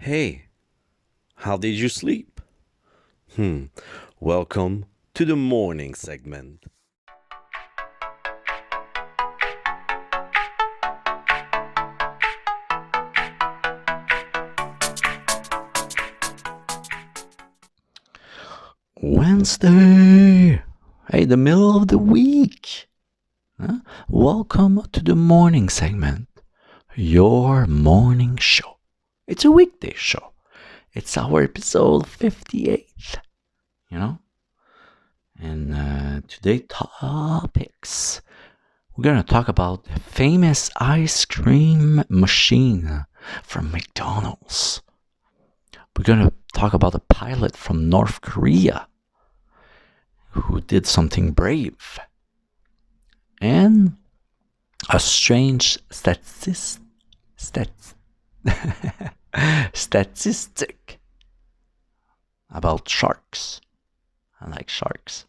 Hey, how did you sleep? Hmm, welcome to the morning segment. Wednesday! Hey, the middle of the week! Huh? Welcome to the morning segment, your morning show. It's a weekday show. It's our episode 58, you know? And today topics. We're gonna talk about the famous ice cream machine from McDonald's. We're gonna talk about a pilot from North Korea who did something brave. And a strange statistic about sharks. I like sharks.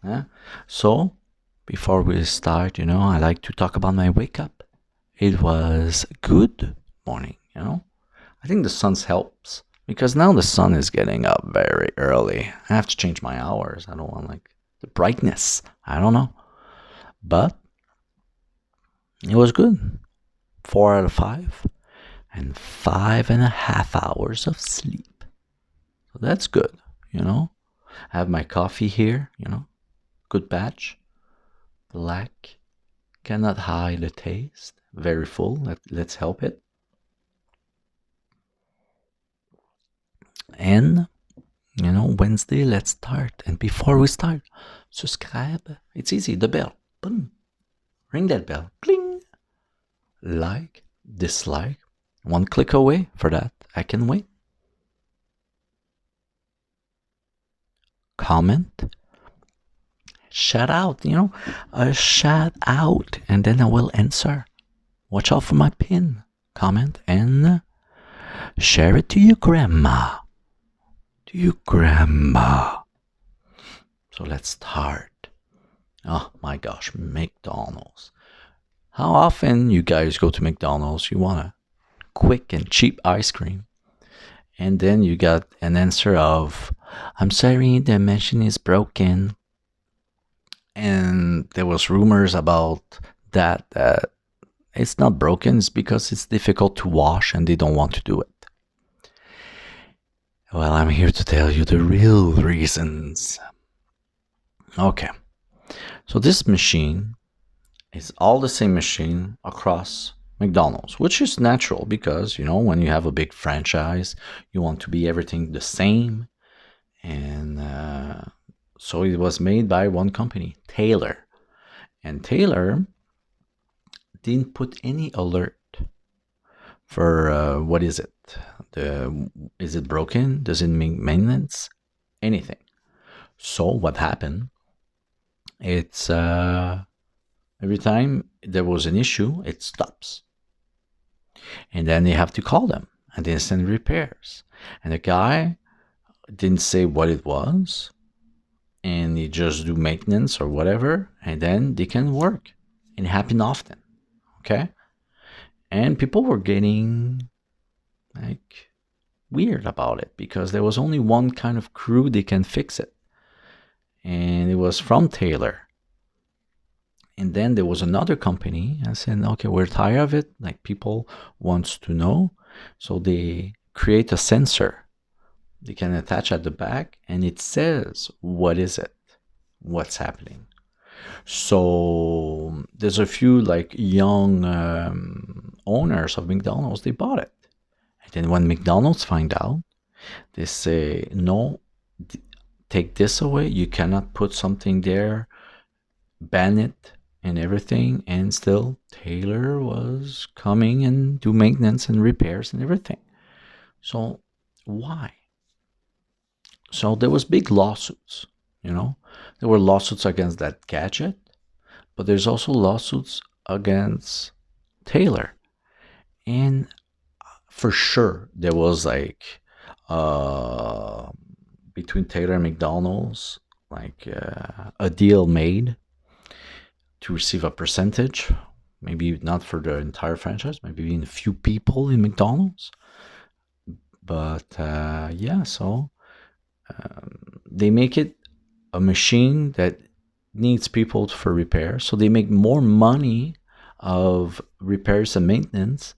Yeah? So, before we start, I like to talk about my wake up. It was good morning, I think the sun helps because now the sun is getting up very early. I have to change my hours. I don't want like the brightness. I don't know. But it was good. 4 out of 5 and 5.5 hours of sleep. So that's good, I have my coffee here, good batch. Black. Cannot hide the taste. Very full. Let's help it. And, Wednesday, let's start. And before we start, subscribe. It's easy. The bell. Boom. Ring that bell. Cling. Like, dislike. One click away for that. I can wait. Comment. Shout out, a shout out, and then I will answer. Watch out for my pin. Comment and share it to your grandma. So let's start. Oh my gosh, McDonald's. How often you guys go to McDonald's? You want a quick and cheap ice cream. And then you got an answer of, I'm sorry, the machine is broken. And there was rumors about that it's not broken, it's because it's difficult to wash and they don't want to do it. Well, I'm here to tell you the real reasons. Okay, so this machine is all the same machine across McDonald's, which is natural because, when you have a big franchise, you want to be everything the same. And so it was made by one company, Taylor. And Taylor didn't put any alert for what is it? Is it broken? Does it need maintenance? Anything. So what happened? It's every time there was an issue, it stops. And then they have to call them and they send repairs. And the guy didn't say what it was, and they just do maintenance or whatever, and then they can work. It happened often, okay? And people were getting like weird about it because there was only one kind of crew they can fix it, and it was from Taylor. And then there was another company and said, okay, we're tired of it, like people wants to know, so they create a sensor they can attach at the back, and it says what is it, what's happening. So there's a few like young owners of McDonald's, they bought it. And then when McDonald's find out, they say, no, take this away, you cannot put something there, ban it and everything. And still Taylor was coming and do maintenance and repairs and everything. So why? So there was big lawsuits, There were lawsuits against that gadget, but there's also lawsuits against Taylor. And for sure, there was like between Taylor and McDonald's, like a deal made to receive a percentage, maybe not for the entire franchise, maybe even a few people in McDonald's. But yeah, so they make it a machine that needs people for repair, so they make more money of repairs and maintenance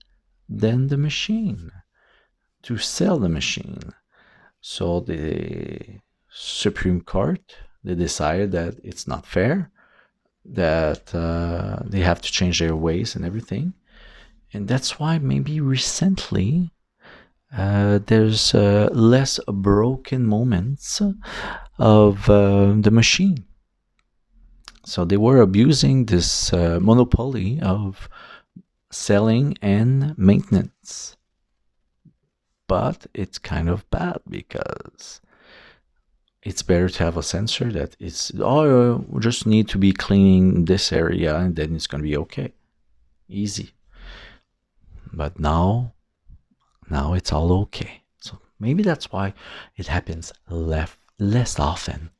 than the machine to sell the machine. So the Supreme Court, they decided that it's not fair, that they have to change their ways and everything. And that's why maybe recently there's less broken moments of the machine. So they were abusing this monopoly of selling and maintenance. But it's kind of bad because it's better to have a sensor that it's, oh, we just need to be cleaning this area and then it's going to be okay. Easy. But now it's all okay. So maybe that's why it happens less often.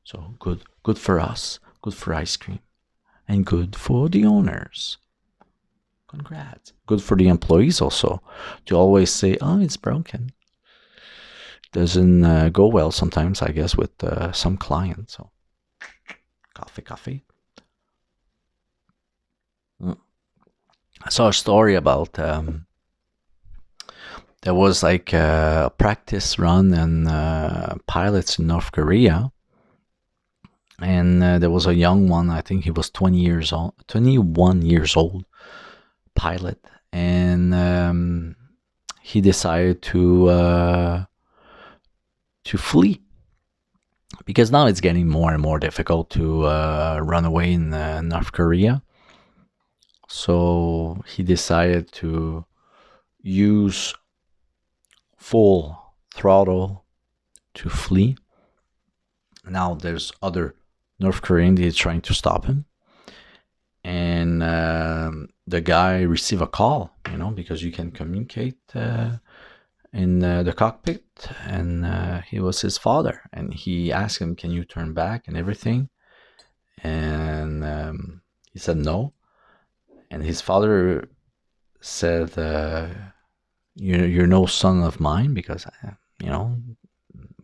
So good for us, good for ice cream, and good for the owners. Congrats. Good for the employees also to always say, oh, it's broken. Doesn't go well sometimes, I guess, with some clients. So coffee. I saw a story about there was like a practice run and pilots in North Korea, and there was a young one. I think he was 21 years old, pilot, and he decided to flee because now it's getting more and more difficult to run away in North Korea. So he decided to use full throttle to flee. Now there's other North Koreans that are trying to stop him, and the guy received a call, because you can communicate in the cockpit, and he was his father, and he asked him, can you turn back and everything, and he said no, and his father said, you're no son of mine, because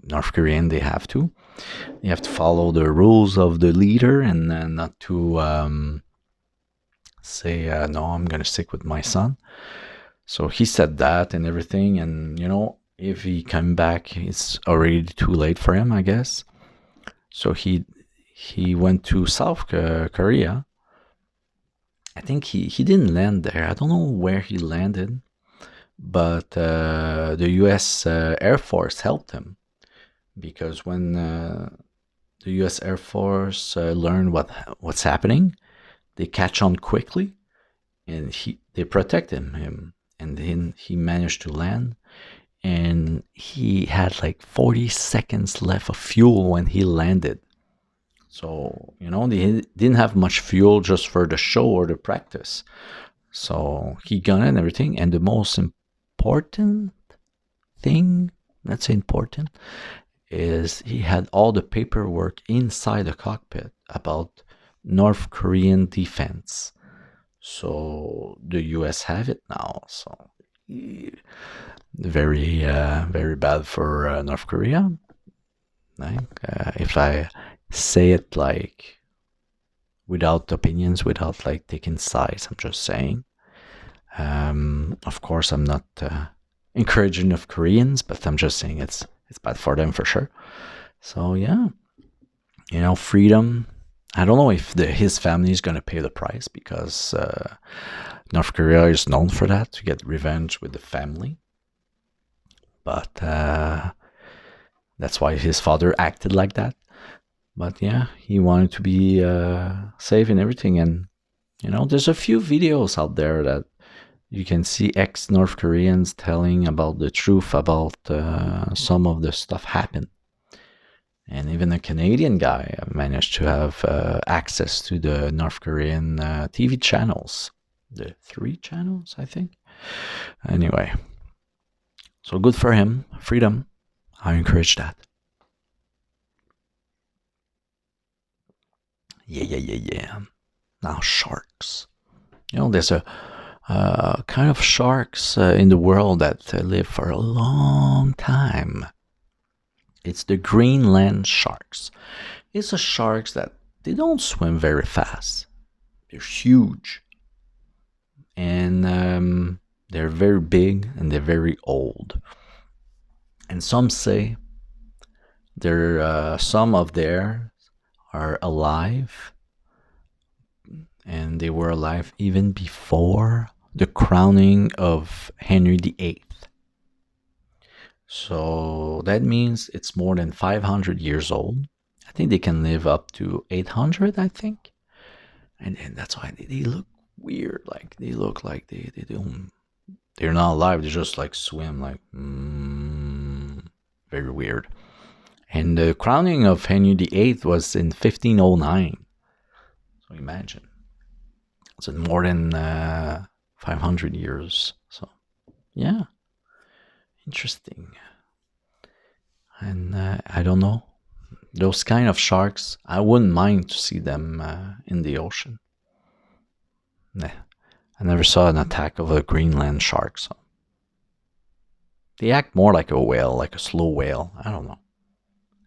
North Korean, you have to follow the rules of the leader, and not to say no, I'm gonna stick with my son. So he said that and everything, and if he come back, it's already too late for him, I guess. So he went to South Korea. I think he didn't land there. I don't know where he landed, but the U.S. Air Force helped him, because when the U.S. Air Force learned what's happening, they catch on quickly, and they protect him, and then he managed to land, and he had like 40 seconds left of fuel when he landed. So they didn't have much fuel just for the show or the practice. So he gunned and everything, and the most important thing, let's say important, is he had all the paperwork inside the cockpit about North Korean defense. So the US have it now. So very bad for North Korea. If I say it like without opinions, without like taking sides, I'm just saying. Of course, I'm not encouraging North Koreans, but I'm just saying it's bad for them for sure. So yeah, freedom. I don't know if his family is going to pay the price, because North Korea is known for that, to get revenge with the family. But that's why his father acted like that. But yeah, he wanted to be safe and everything. And there's a few videos out there that you can see ex-North Koreans telling about the truth about some of the stuff happened. And even a Canadian guy managed to have access to the North Korean TV channels. The 3 channels, I think. Anyway. So good for him. Freedom. I encourage that. Yeah. Now sharks. There's a kind of sharks in the world that live for a long time. It's the Greenland sharks. It's a sharks that they don't swim very fast. They're huge, and they're very big, and they're very old. And some say some of theirs are alive, and they were alive even before the crowning of Henry VIII. So that means it's more than 500 years old. I think they can live up to 800, I think. And that's why they look weird. Like they look like they're not alive. They just like swim like very weird. And the crowning of Henry VIII was in 1509. So imagine. It's more than 500 years. So yeah, interesting. And I don't know. Those kind of sharks, I wouldn't mind to see them in the ocean. Nah, I never saw an attack of a Greenland shark, so they act more like a whale, like a slow whale. I don't know.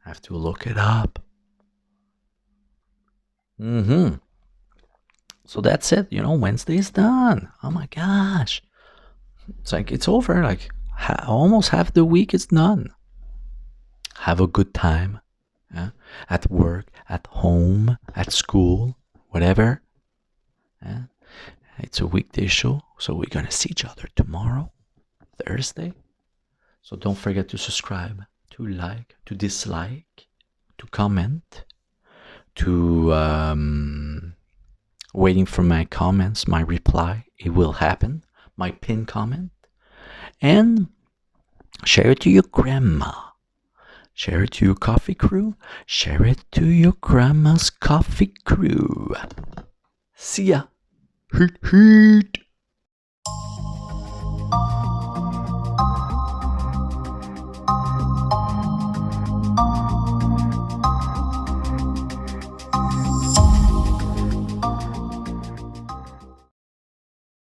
I have to look it up. So that's it. Wednesday's done. Oh my gosh. It's like it's over. Like almost half the week is done. Have a good time. Yeah? At work, at home, at school, whatever. Yeah? It's a weekday show, so we're gonna see each other tomorrow, Thursday. So don't forget to subscribe, to like, to dislike, to comment, to waiting for my comments, my reply. It will happen. My pinned comment. And share it to your grandma. Share it to your coffee crew. Share it to your grandma's coffee crew. See ya. Hoot hoot.